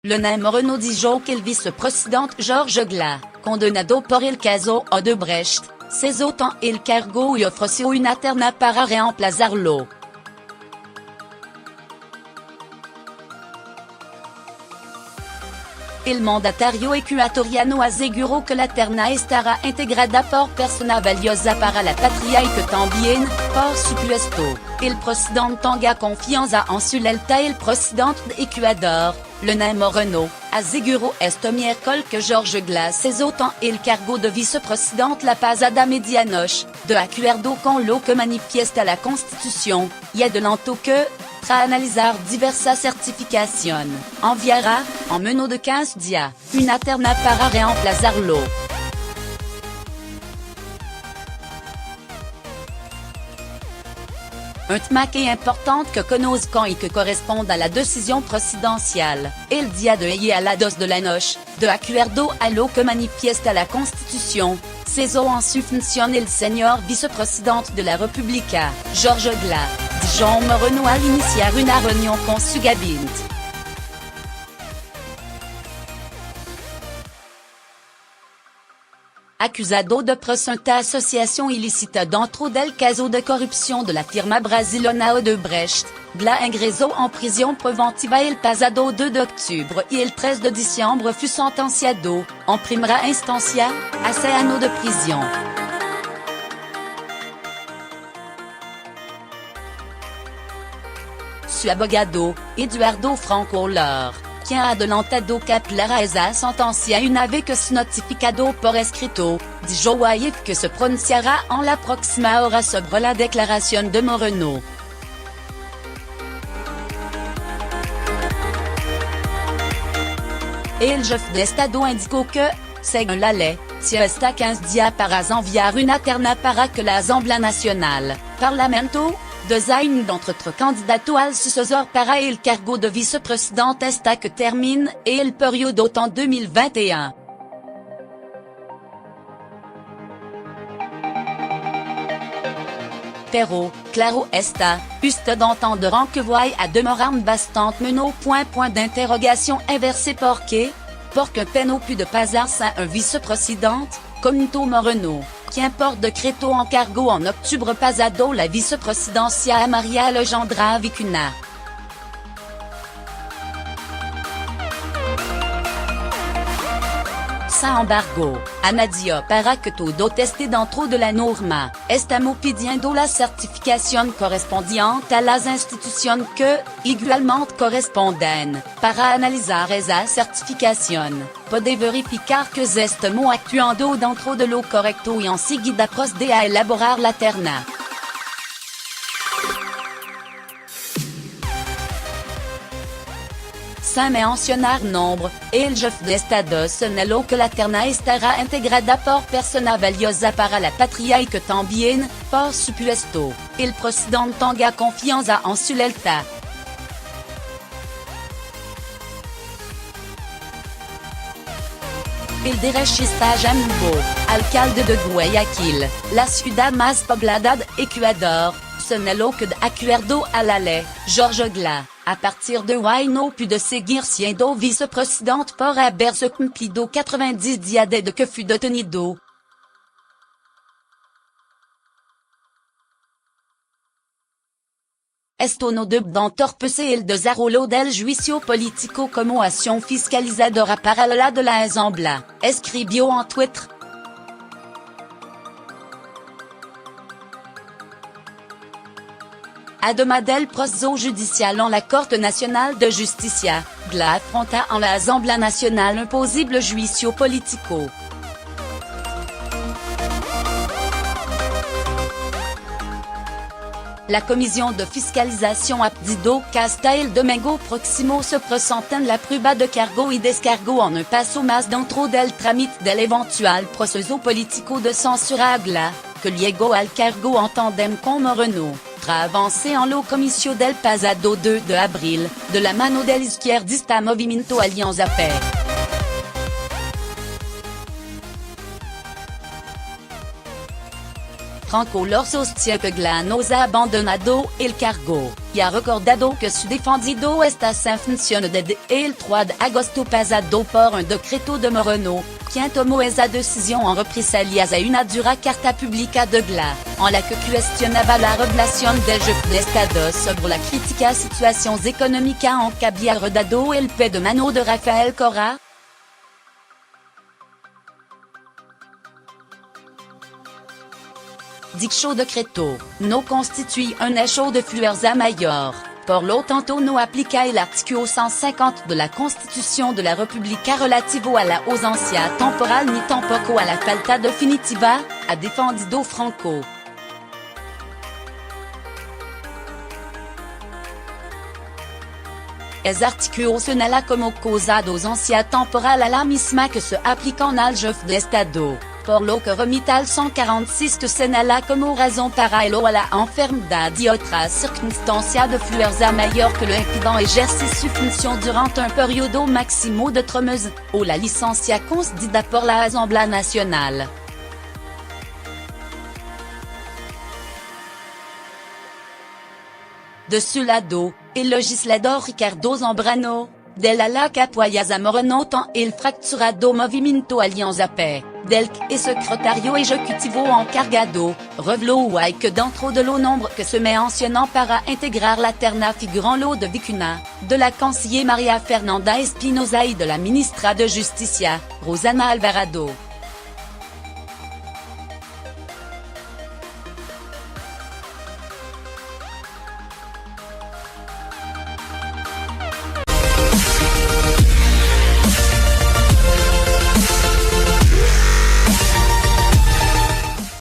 Le Nemo Renault dijo que el vicepresidente Jorge Gla, condenado por el caso Odebrecht, cesó el cargo y ofreció una terna para reemplazarlo. El mandatario ecuatoriano aseguró que la terna estará integrada por persona valiosa para la patria y que también, por supuesto, el presidente tenga confianza en su lealtad. El presidente de Ecuador, le Nemo Renault, aseguró este miércoles que Jorge Gla cesó el cargo de vicepresidente la pasada medianoche, de acuerdo con lo que manifiesta la Constitución, y adelantó que, tras analizar diversas certificaciones, enviará, en menos de 15 días, una terna para reemplazarlo. Un tema que est important que conozcan y que corresponde à la décision présidentielle, el día de ayer a las 2 de la noche, de acuerdo a lo que manifiesta la Constitución, cesó en su función el señor vicepresidente de la República, Jorge Gla, dijo Nemo Renault al iniciar una reunión con su gabinete. Acusado de presunta asociación ilícita dentro del caso de corrupción de la firma brasileña Odebrecht, Gla ingresó en prisión preventiva el pasado 2 de octubre y el 3 de diciembre fue sentenciado, en primera instancia, a 6 años de prisión. Su abogado, Eduardo Franco Lor, quien ha adelantado que apelará esa sentencia una vez que su notificado por escrito, dijo ayer que se pronunciará en la próxima hora sobre la declaración de Nemo Renault. El jefe de Estado indicó que, según la ley, tiene hasta 15 días para enviar una terna para que la Asamblea Nacional, Parlamento, designe d'entre candidatos al sucesor para el cargo de vicepresidente hasta que termine el periodo en 2021. Pero, claro está, ustedes entenderán que voy a demorar bastante menos point d'interrogation inversé porque no puede pasarse un vicepresidente, comentó Nemo Renault, quien por decreto encargó en octubre pasado la vicepresidencia a María Alejandra Vicuna. Sin embargo, añadió para que todo esté dentro de la norma, estamos pidiendo la certificación correspondiente a las instituciones que, igualmente corresponden, para analizar esa certificación, puede verificar que estamos actuando dentro de lo correcto y enseguida proceder a elaborar la terna. Sin mencionar nombre, el jefe de Estado señaló que la terna estará integrada por persona valiosa para la patria y que también, por supuesto, el presidente tenga confianza en su lealtad. El derechista Jaimbo, alcalde de Guayaquil, la ciudad más poblada de Ecuador, señaló que de acuerdo a la ley, Jorge Gla, a partir de hoy no puede seguir siendo vicepresidente por haberse cumplido 90 días desde que fue detenido. Esto no debe entorpecer el desarrollo del juicio político como acción fiscalizadora paralela de la Asamblea, escribió en Twitter. Además del proceso judicial en la Corte Nacional de Justicia, Gla afronta en la Asamblea Nacional un posible juicio político. La Comisión de Fiscalización ha pedido que hasta el domingo próximo se presenten la prueba de cargo y descargo en un paso más dentro del trámite del eventual proceso político de censura a Gla, que llegó al cargo en tandem con Nemo Renault, tras avancer en la comisión del pasado 2 de abril, de la mano del izquierdista Movimiento Alianza P. Franco lor sostiene que Gla nos ha abandonado el cargo, y ha recordado que su defendido está sin función desde el 3 de agosto pasado por un decreto de Moreno, quien tomó esa decisión en represalias a una dura carta pública de Gla, en la que cuestionaba la revelación del jefe de Estado sobre la crítica situación económica en que había redado el pie de mano de Rafael Correa. Dicho decreto no constituye un hecho de fuerza mayor, por lo tanto no aplica el artículo 150 de la Constitución de la República relativo a la ausencia temporal ni tampoco a la falta definitiva, ha defendido Franco. El artículo señala como causa de ausencia temporal a la misma que se aplican al jefe de Estado, por lo que remite al 146 que señala como razón para ello a la enfermedad y otras circunstancias de fuerza mayor que lo impiden ejercer su función durante un periodo máximo de 3 meses, o la licencia concedida por la Asamblea Nacional. De su lado, el legislador Ricardo Zambrano, del ala que apoya a Moreno en el fracturado Movimiento Alianza P, del que es secretario ejecutivo encargado, reveló hoy que dentro de lo nombre que se mencionan para integrar la terna figuran lo de Vicuna, de la canciller María Fernanda Espinosa y de la ministra de Justicia, Rosana Alvarado.